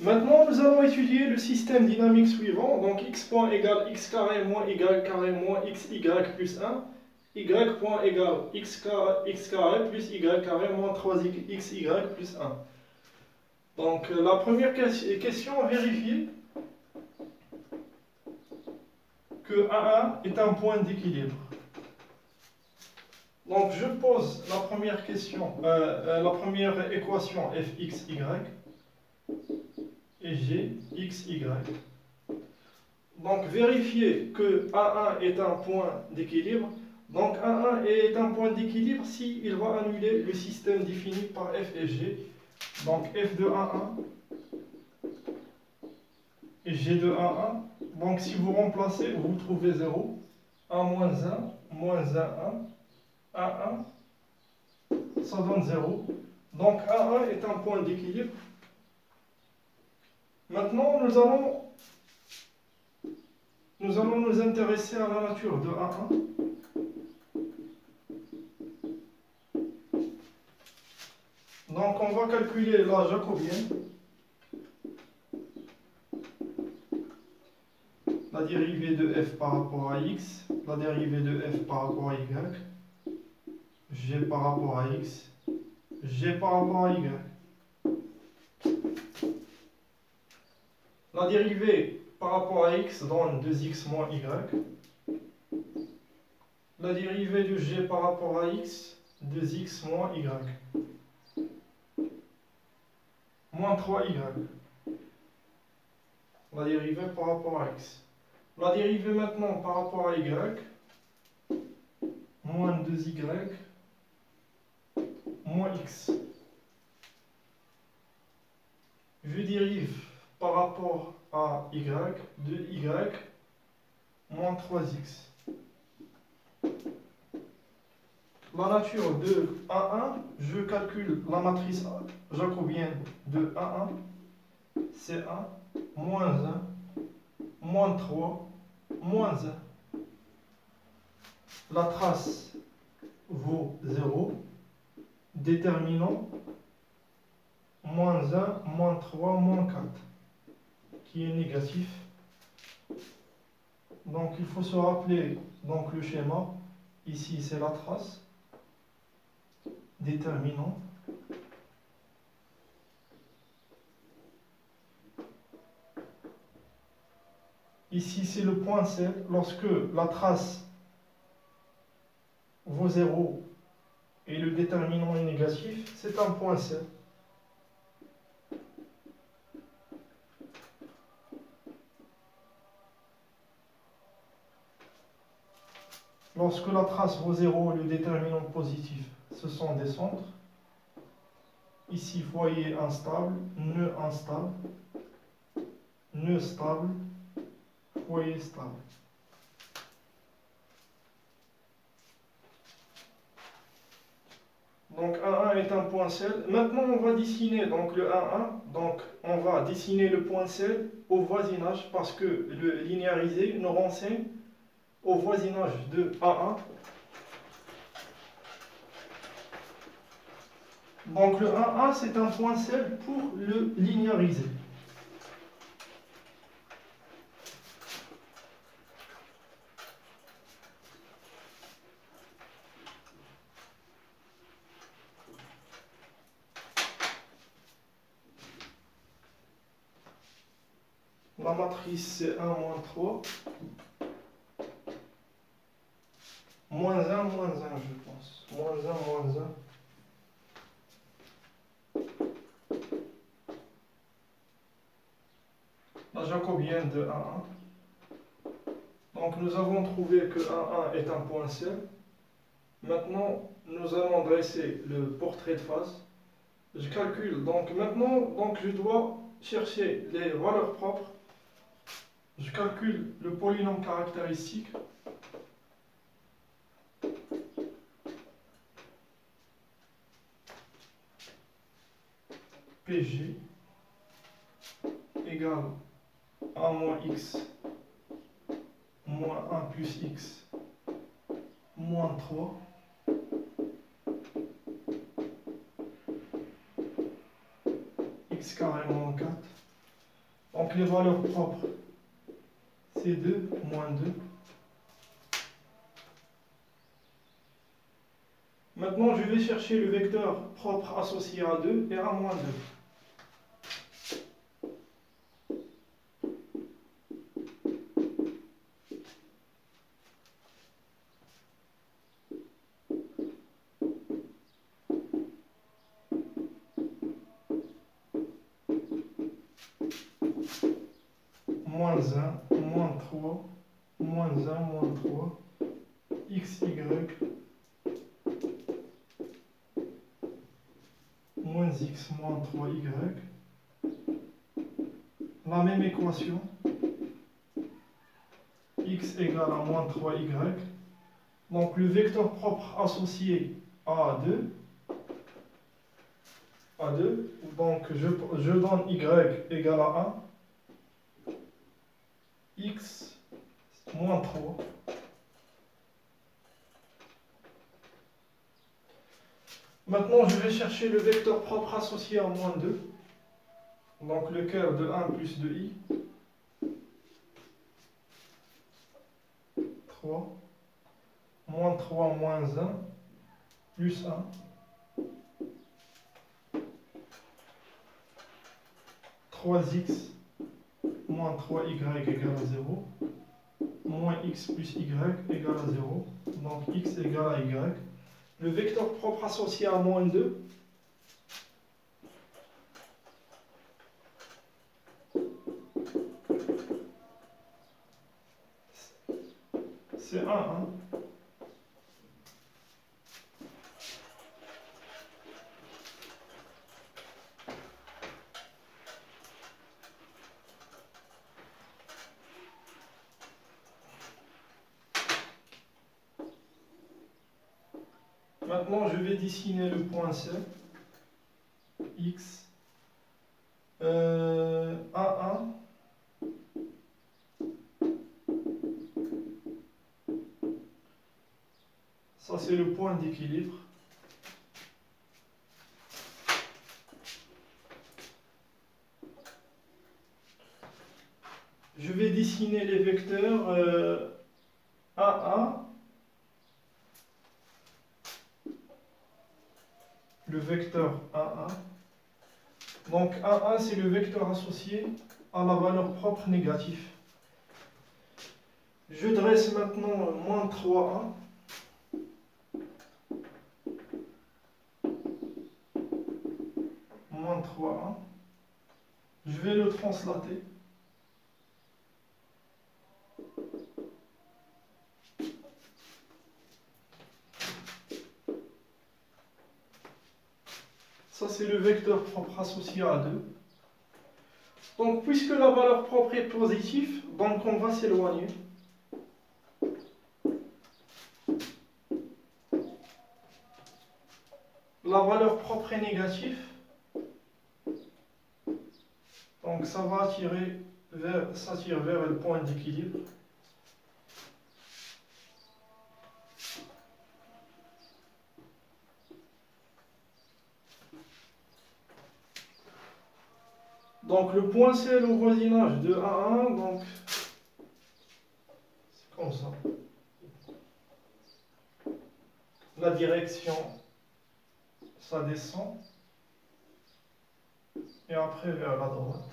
Maintenant, nous allons étudier le système dynamique suivant. Donc, x point égale x carré moins y carré moins xy plus 1. Y point égale x carré plus y carré moins 3xy plus 1. Donc, la première question, vérifier que A1 est un point d'équilibre. Donc, je pose la première question, la première équation fxy et gxy. Donc, vérifier que A1 est un point d'équilibre. Donc, A1 est un point d'équilibre s'il va annuler le système défini par f et g. Donc, f de A1 et g de A1. Donc, si vous remplacez, vous trouvez 0. 1 moins 1, moins 1, 1. A1, ça donne 0. Donc, A1 est un point d'équilibre. Maintenant, nous allons nous intéresser à la nature de A1. Donc, on va calculer la jacobienne. La dérivée de f par rapport à x, la dérivée de f par rapport à y, g par rapport à x, g par rapport à y. La dérivée par rapport à x donne 2x moins y. La dérivée de g par rapport à x, 2x moins y. Moins 3y. La dérivée par rapport à x. La dérivée maintenant par rapport à y, moins 2y, moins x. Je dérive par rapport à y, de y, moins 3x. La nature de A1, je calcule la matrice jacobienne de A1, c'est 1, moins 1, moins 3, moins 1. La trace vaut 0, déterminant moins 1, moins 3, moins 4, qui est négatif. Donc il faut se rappeler donc, le schéma. Ici c'est la trace, déterminant. Ici c'est le point C. Lorsque la trace vaut 0 et le déterminant est négatif, c'est un point C. Lorsque la trace vaut 0 et le déterminant positif, ce sont des centres. Ici, foyer instable, nœud instable, nœud stable, foyer stable. Donc A1 est un point C. Maintenant, on va dessiner donc, le A1. Donc, on va dessiner le point C au voisinage parce que le linéarisé nous renseigne au voisinage de A1. Donc le 1A, c'est un point C pour le linéariser. La matrice, c'est 1, moins 3. Moins 1, moins 1, je pense. Moins 1, moins 1. La jacobienne de 1,1. Donc nous avons trouvé que 1,1 est un point C. Maintenant, nous allons dresser le portrait de phase. Je calcule. Donc maintenant, je dois chercher les valeurs propres. Je calcule le polynôme caractéristique. PG égale 1 moins x moins 1 plus x moins 3 x carré moins 4 Donc les valeurs propres, c'est 2, moins 2. Maintenant, je vais chercher le vecteur propre associé à 2 et à moins 2. Moins 1, moins 3, moins 1, moins 3, xy, moins x, moins 3y. La même équation, x égale à moins 3y. Donc le vecteur propre associé à 2, donc je donne y égale à 1, x moins 3. Maintenant, je vais chercher le vecteur propre associé à moins 2. Donc le curve de 1 plus de i. 3. Moins 3, moins 1, plus 1. x moins 3y égale à 0. Moins x plus y égale à 0. Donc x égale à y. Le vecteur propre associé à moins 2, c'est 1, 1. Maintenant, je vais dessiner le point C, x, 1, 1. Ça, c'est le point d'équilibre. Je vais dessiner les vecteurs AA, le vecteur AA. Donc AA, c'est le vecteur associé à la valeur propre négative. Je dresse maintenant moins 3A. Moins 3A. Je vais le translater. Ça, c'est le vecteur propre associé à 2. Donc, puisque la valeur propre est positive, donc on va s'éloigner. La valeur propre est négative. Donc, ça va s'attirer vers le point d'équilibre. Donc le point C est le voisinage de A1, donc c'est comme ça. La direction, ça descend, et après vers la droite.